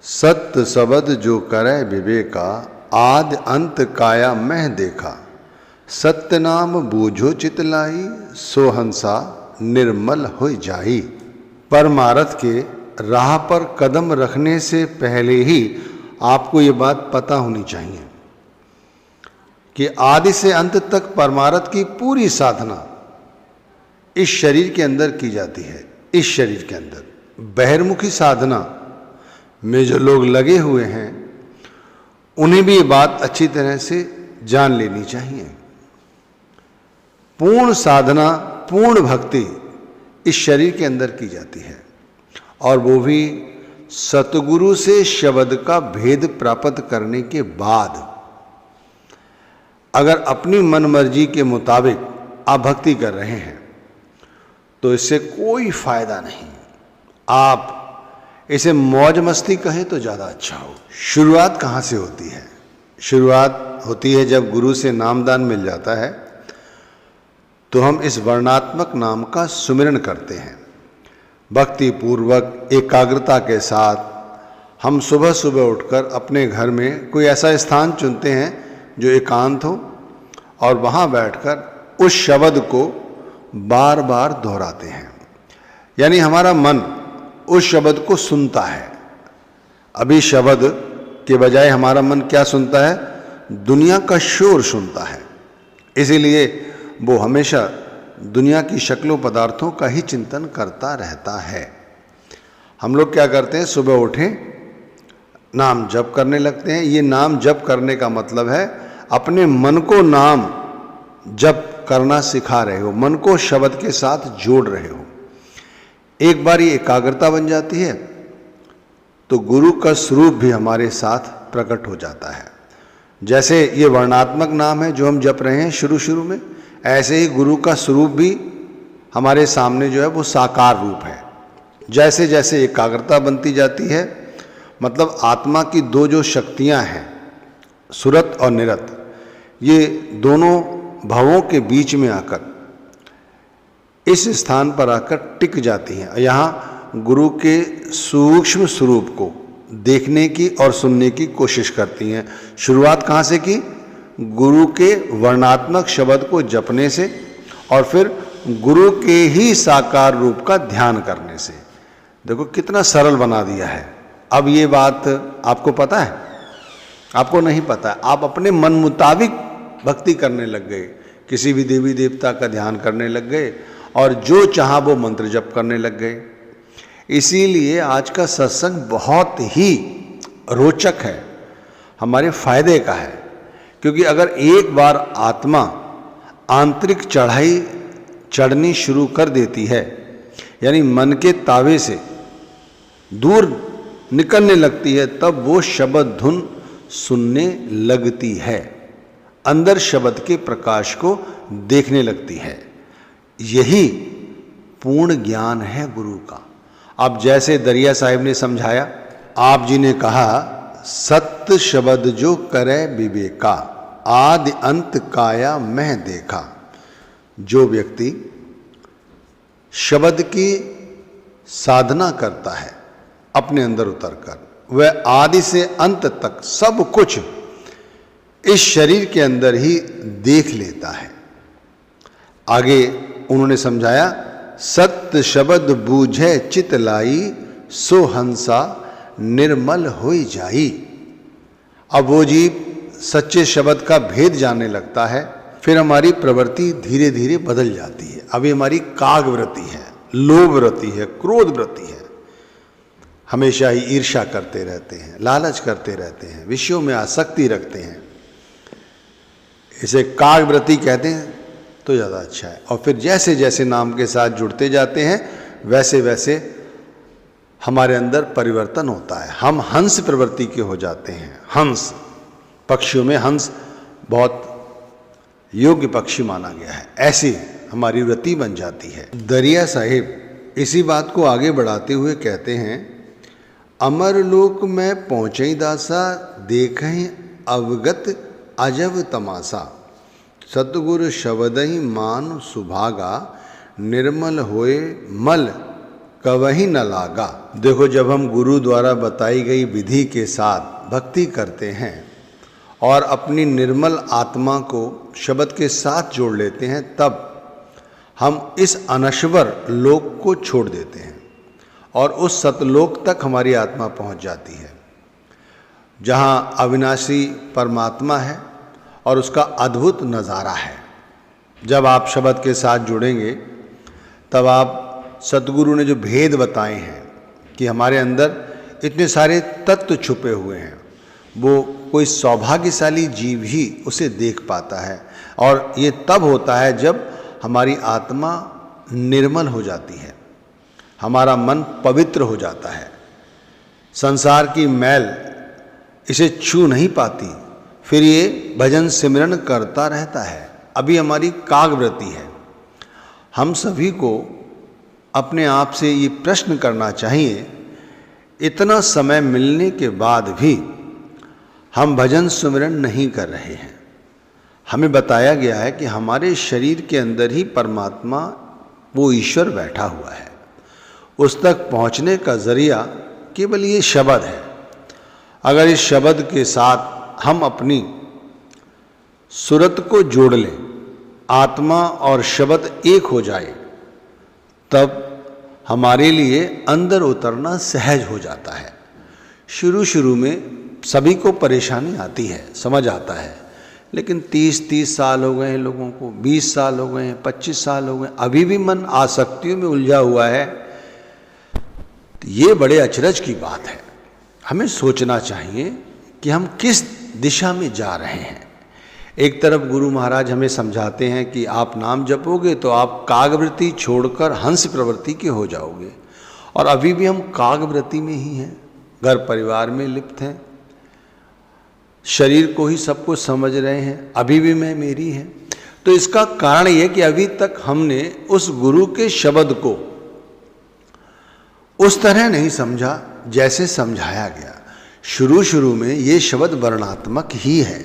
सत्य शब्द जो करे विवेका, आदि अंत काया मह देखा। सत्य नाम बूझो चितलाई, सोहंसा निर्मल हो जाई। परमार्थ के राह पर कदम रखने से पहले ही आपको ये बात पता होनी चाहिए कि आदि से अंत तक परमार्थ की पूरी साधना इस शरीर के अंदर की जाती है। इस शरीर के अंदर बहिर्मुखी साधना में जो लोग लगे हुए हैं उन्हें भी ये बात अच्छी तरह से जान लेनी चाहिए। पूर्ण साधना, पूर्ण भक्ति इस शरीर के अंदर की जाती है और वो भी सतगुरु से शब्द का भेद प्राप्त करने के बाद। अगर अपनी मन मर्जी के मुताबिक आप भक्ति कर रहे हैं तो इससे कोई फायदा नहीं। आप इसे मौज मस्ती कहें तो ज़्यादा अच्छा हो। शुरुआत कहाँ से होती है? शुरुआत होती है जब गुरु से नामदान मिल जाता है तो हम इस वर्णात्मक नाम का सुमिरन करते हैं। भक्ति पूर्वक एकाग्रता के साथ हम सुबह सुबह उठकर अपने घर में कोई ऐसा स्थान चुनते हैं जो एकांत हो और वहाँ बैठकर उस शब्द को बार बार दोहराते हैं। यानी हमारा मन उस शब्द को सुनता है। अभी शब्द के बजाय हमारा मन क्या सुनता है? दुनिया का शोर सुनता है। इसीलिए वो हमेशा दुनिया की शक्लों पदार्थों का ही चिंतन करता रहता है। हम लोग क्या करते हैं? सुबह उठें, नाम जप करने लगते हैं। ये नाम जप करने का मतलब है अपने मन को नाम जप करना सिखा रहे हो, मन को शब्द के साथ जोड़ रहे हो। एक बार ये एकाग्रता बन जाती है तो गुरु का स्वरूप भी हमारे साथ प्रकट हो जाता है। जैसे ये वर्णात्मक नाम है जो हम जप रहे हैं शुरू में, ऐसे ही गुरु का स्वरूप भी हमारे सामने जो है वो साकार रूप है। जैसे जैसे एकाग्रता बनती जाती है, मतलब आत्मा की दो जो शक्तियां हैं, सुरत और निरत, ये दोनों भवों के बीच में आकर इस स्थान पर आकर टिक जाती हैं। यहाँ गुरु के सूक्ष्म स्वरूप को देखने की और सुनने की कोशिश करती हैं। शुरुआत कहाँ से की? गुरु के वर्णात्मक शब्द को जपने से और फिर गुरु के ही साकार रूप का ध्यान करने से। देखो कितना सरल बना दिया है। अब ये बात आपको पता है? आपको नहीं पता। आप अपने मन मुताबिक भक्ति करने लग गए, किसी भी देवी देवता का ध्यान करने लग गए और जो चाहा वो मंत्र जप करने लग गए। इसीलिए आज का सत्संग बहुत ही रोचक है, हमारे फायदे का है। क्योंकि अगर एक बार आत्मा आंतरिक चढ़ाई चढ़नी शुरू कर देती है, यानी मन के तावे से दूर निकलने लगती है, तब वो शब्द धुन सुनने लगती है, अंदर शब्द के प्रकाश को देखने लगती है। यही पूर्ण ज्ञान है गुरु का। अब जैसे दरिया साहिब ने समझाया, आप जी ने कहा सत्य शब्द जो करे विवेका, आदि अंत काया मह देखा। जो व्यक्ति शब्द की साधना करता है अपने अंदर उतरकर, वह आदि से अंत तक सब कुछ इस शरीर के अंदर ही देख लेता है। आगे उन्होंने समझाया, सत्य शब्द बूझे चित लाई, सो हंसा निर्मल होई जाई। अब वो जीव सच्चे शब्द का भेद जानने लगता है, फिर हमारी प्रवृत्ति धीरे धीरे बदल जाती है। अभी हमारी काग वृत्ति है, लोभ वृत्ति है, क्रोध वृत्ति है। हमेशा ही ईर्ष्या करते रहते हैं, लालच करते रहते हैं, विषयों में आसक्ति रखते हैं। इसे काग वृत्ति कहते हैं तो ज़्यादा अच्छा है। और फिर जैसे जैसे नाम के साथ जुड़ते जाते हैं वैसे वैसे हमारे अंदर परिवर्तन होता है। हम हंस प्रवृत्ति के हो जाते हैं। हंस, पक्षियों में हंस बहुत योग्य पक्षी माना गया है, ऐसी हमारी वृत्ति बन जाती है। दरिया साहिब इसी बात को आगे बढ़ाते हुए कहते हैं, अमरलोक में पहुँचई दासा, देखहीं अवगत अजब तमाशा। सतगुरु शब्दहि मान सुभागा, निर्मल होए मल कवहीं न लागा। देखो, जब हम गुरु द्वारा बताई गई विधि के साथ भक्ति करते हैं और अपनी निर्मल आत्मा को शब्द के साथ जोड़ लेते हैं, तब हम इस अनश्वर लोक को छोड़ देते हैं और उस सतलोक तक हमारी आत्मा पहुंच जाती है, जहां अविनाशी परमात्मा है और उसका अद्भुत नज़ारा है। जब आप शब्द के साथ जुड़ेंगे, तब आप सतगुरु ने जो भेद बताए हैं कि हमारे अंदर इतने सारे तत्व छुपे हुए हैं, वो कोई सौभाग्यशाली जीव ही उसे देख पाता है। और ये तब होता है जब हमारी आत्मा निर्मल हो जाती है, हमारा मन पवित्र हो जाता है, संसार की मैल इसे छू नहीं पाती, फिर ये भजन सिमरन करता रहता है। अभी हमारी कागव्रति है। हम सभी को अपने आप से ये प्रश्न करना चाहिए, इतना समय मिलने के बाद भी हम भजन सिमरन नहीं कर रहे हैं। हमें बताया गया है कि हमारे शरीर के अंदर ही परमात्मा, वो ईश्वर बैठा हुआ है। उस तक पहुंचने का जरिया केवल ये शब्द है। अगर इस शब्द के साथ हम अपनी सूरत को जोड़ लें, आत्मा और शब्द एक हो जाए, तब हमारे लिए अंदर उतरना सहज हो जाता है। शुरू में सभी को परेशानी आती है, समझ आता है, लेकिन 30 साल हो गए हैं लोगों को, 20 साल हो गए हैं, 25 साल हो गए, अभी भी मन आसक्तियों में उलझा हुआ है। तो ये बड़े अचरज की बात है। हमें सोचना चाहिए कि हम किस दिशा में जा रहे हैं। एक तरफ गुरु महाराज हमें समझाते हैं कि आप नाम जपोगे तो आप कागवृत्ति छोड़कर हंस प्रवृत्ति के हो जाओगे, और अभी भी हम कागवृत्ति में ही हैं, घर परिवार में लिप्त हैं, शरीर को ही सब कुछ समझ रहे हैं, अभी भी मैं मेरी है। तो इसका कारण यह कि अभी तक हमने उस गुरु के शब्द को उस तरह नहीं समझा जैसे समझाया गया। शुरू में ये शब्द वर्णात्मक ही है।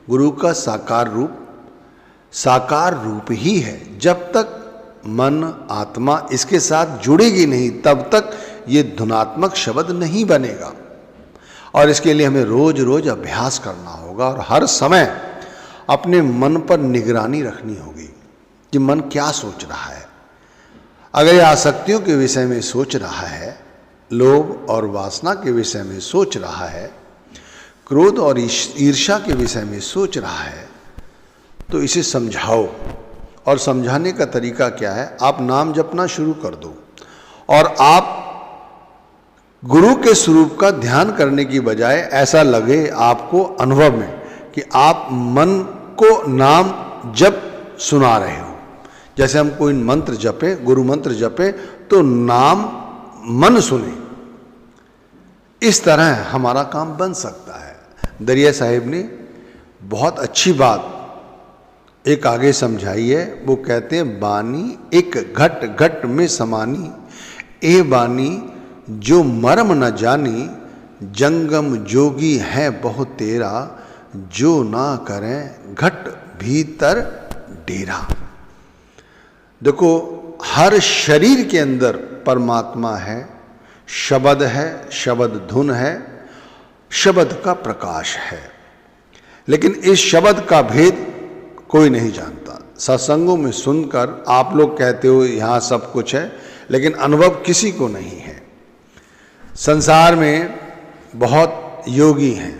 गुरु का साकार रूप ही है। जब तक मन आत्मा इसके साथ जुड़ेगी नहीं, तब तक ये धुनात्मक शब्द नहीं बनेगा। और इसके लिए हमें रोज रोज अभ्यास करना होगा और हर समय अपने मन पर निगरानी रखनी होगी कि मन क्या सोच रहा है। अगर ये आसक्तियों के विषय में सोच रहा है, लोभ और वासना के विषय में सोच रहा है, क्रोध और ईर्ष्या के विषय में सोच रहा है, तो इसे समझाओ। और समझाने का तरीका क्या है? आप नाम जपना शुरू कर दो और आप गुरु के स्वरूप का ध्यान करने की बजाय ऐसा लगे आपको अनुभव में कि आप मन को नाम जप सुना रहे हो। जैसे हम कोई मंत्र जपे, गुरु मंत्र जपे, तो नाम मन सुने। इस तरह हमारा काम बन सकता है। दरिया साहिब ने बहुत अच्छी बात एक आगे समझाई है। वो कहते हैं, बानी एक घट घट में समानी, ए बानी जो मर्म न जानी, जंगम जोगी है बहुत तेरा, जो ना करें घट भीतर डेरा। देखो, हर शरीर के अंदर परमात्मा है, शब्द है, शब्द धुन है, शब्द का प्रकाश है, लेकिन इस शब्द का भेद कोई नहीं जानता। सत्संगों में सुनकर आप लोग कहते हो यहाँ सब कुछ है, लेकिन अनुभव किसी को नहीं है। संसार में बहुत योगी हैं,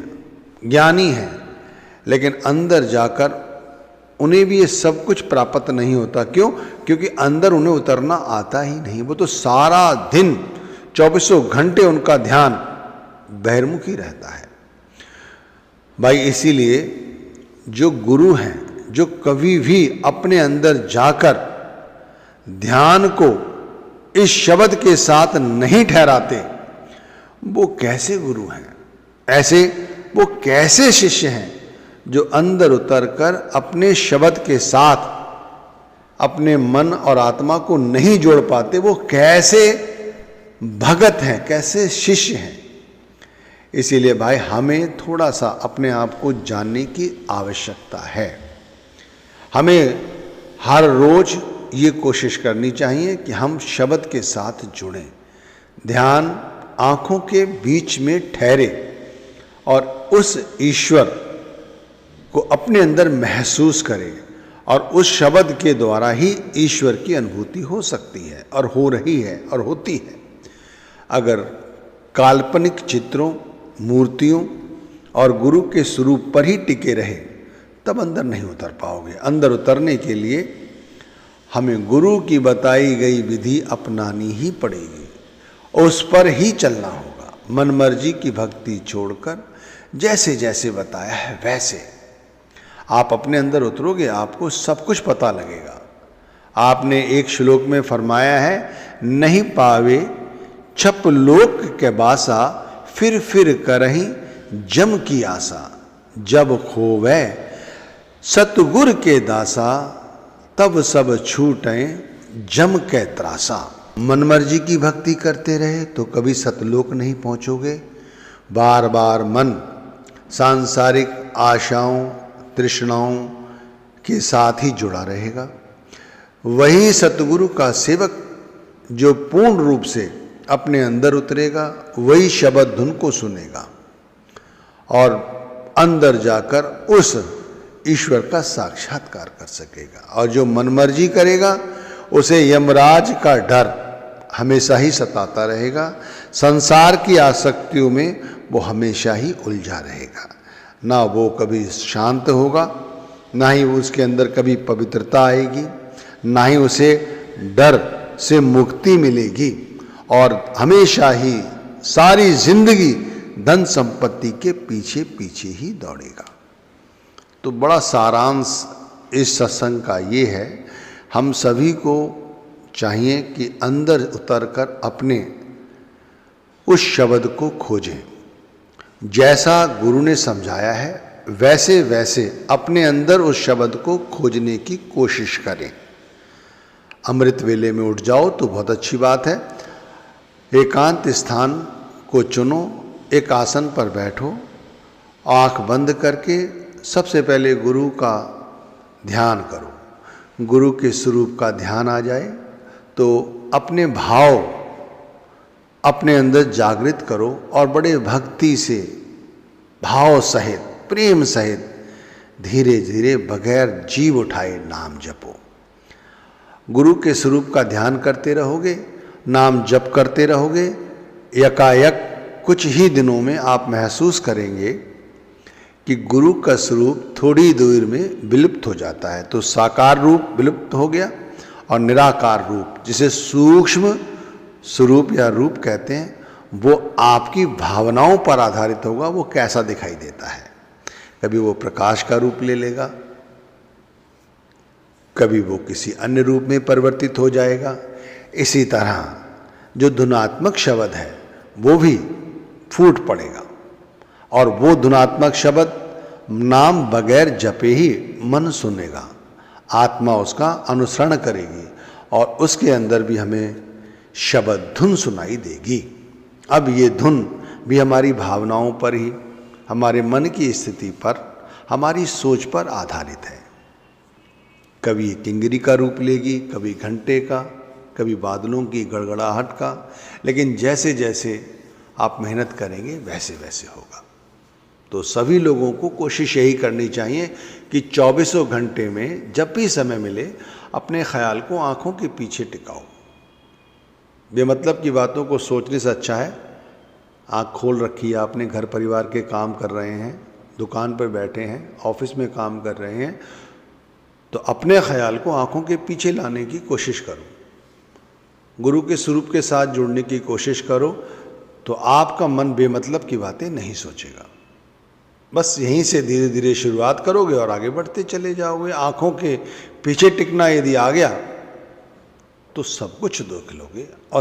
ज्ञानी हैं, लेकिन अंदर जाकर उन्हें भी ये सब कुछ प्राप्त नहीं होता। क्यों? क्योंकि अंदर उन्हें उतरना आता ही नहीं। वो तो सारा दिन 24 घंटे उनका ध्यान बहिर्मुखी रहता है। भाई, इसीलिए जो गुरु हैं, जो कभी भी अपने अंदर जाकर ध्यान को इस शब्द के साथ नहीं ठहराते, वो कैसे गुरु हैं? ऐसे वो कैसे शिष्य हैं जो अंदर उतरकर अपने शब्द के साथ अपने मन और आत्मा को नहीं जोड़ पाते? वो कैसे भगत हैं, कैसे शिष्य हैं? इसीलिए भाई, हमें थोड़ा सा अपने आप को जानने की आवश्यकता है। हमें हर रोज ये कोशिश करनी चाहिए कि हम शब्द के साथ जुड़ें, ध्यान आँखों के बीच में ठहरे और उस ईश्वर को अपने अंदर महसूस करें, और उस शब्द के द्वारा ही ईश्वर की अनुभूति हो सकती है और हो रही है और होती है। अगर काल्पनिक चित्रों, मूर्तियों और गुरु के स्वरूप पर ही टिके रहे तब अंदर नहीं उतर पाओगे। अंदर उतरने के लिए हमें गुरु की बताई गई विधि अपनानी ही पड़ेगी, उस पर ही चलना होगा। मन मर्जी की भक्ति छोड़कर जैसे जैसे बताया है वैसे आप अपने अंदर उतरोगे, आपको सब कुछ पता लगेगा। आपने एक श्लोक में फरमाया है, नहीं पावे छप लोक के बासा, फिर करहीं जम की आशा, जब खोवे सतगुर के दासा, तब सब छूटे जम के त्रासा। मनमर्जी की भक्ति करते रहे तो कभी सतलोक नहीं पहुंचोगे। बार बार मन सांसारिक आशाओं, तृष्णाओं के साथ ही जुड़ा रहेगा। वही सतगुरु का सेवक जो पूर्ण रूप से अपने अंदर उतरेगा, वही शब्द धुन को सुनेगा और अंदर जाकर उस ईश्वर का साक्षात्कार कर सकेगा। और जो मनमर्जी करेगा उसे यमराज का डर हमेशा ही सताता रहेगा। संसार की आसक्तियों में वो हमेशा ही उलझा रहेगा। ना वो कभी शांत होगा, ना ही उसके अंदर कभी पवित्रता आएगी, ना ही उसे डर से मुक्ति मिलेगी, और हमेशा ही सारी जिंदगी धन संपत्ति के पीछे पीछे ही दौड़ेगा। तो बड़ा सारांश इस सत्संग का ये है, हम सभी को चाहिए कि अंदर उतरकर अपने उस शब्द को खोजें। जैसा गुरु ने समझाया है वैसे वैसे अपने अंदर उस शब्द को खोजने की कोशिश करें। अमृत वेले में उठ जाओ तो बहुत अच्छी बात है। एकांत स्थान को चुनो, एक आसन पर बैठो, आंख बंद करके सबसे पहले गुरु का ध्यान करो। गुरु के स्वरूप का ध्यान आ जाए तो अपने भाव अपने अंदर जागृत करो और बड़े भक्ति से, भाव सहित, प्रेम सहित धीरे धीरे बगैर जीव उठाए नाम जपो। गुरु के स्वरूप का ध्यान करते रहोगे, नाम जप करते रहोगे, यकायक कुछ ही दिनों में आप महसूस करेंगे कि गुरु का स्वरूप थोड़ी दूर में विलुप्त हो जाता है। तो साकार रूप विलुप्त हो गया और निराकार रूप, जिसे सूक्ष्म स्वरूप या रूप कहते हैं, वो आपकी भावनाओं पर आधारित होगा। वो कैसा दिखाई देता है, कभी वो प्रकाश का रूप ले लेगा, कभी वो किसी अन्य रूप में परिवर्तित हो जाएगा। इसी तरह जो धुनात्मक शब्द है वो भी फूट पड़ेगा, और वो धुनात्मक शब्द नाम बगैर जपे ही मन सुनेगा, आत्मा उसका अनुसरण करेगी और उसके अंदर भी हमें शब्द धुन सुनाई देगी। अब ये धुन भी हमारी भावनाओं पर ही, हमारे मन की स्थिति पर, हमारी सोच पर आधारित है। कभी किंगरी का रूप लेगी, कभी घंटे का, कभी बादलों की गड़गड़ाहट का, लेकिन जैसे जैसे आप मेहनत करेंगे वैसे वैसे होगा। तो सभी लोगों को कोशिश यही करनी चाहिए कि 24 घंटे में जब भी समय मिले अपने ख्याल को आँखों के पीछे टिकाओ। बेमतलब की बातों को सोचने से अच्छा है आँख खोल रखी है आपने, घर परिवार के काम कर रहे हैं, दुकान पर बैठे हैं, ऑफिस में काम कर रहे हैं, तो अपने ख्याल को आँखों के पीछे लाने की कोशिश करो। गुरु के स्वरूप के साथ जुड़ने की कोशिश करो तो आपका मन बेमतलब की बातें नहीं सोचेगा। बस यहीं से धीरे धीरे शुरुआत करोगे और आगे बढ़ते चले जाओगे। आँखों के पीछे टिकना यदि आ गया तो सब कुछ देख लोगे। और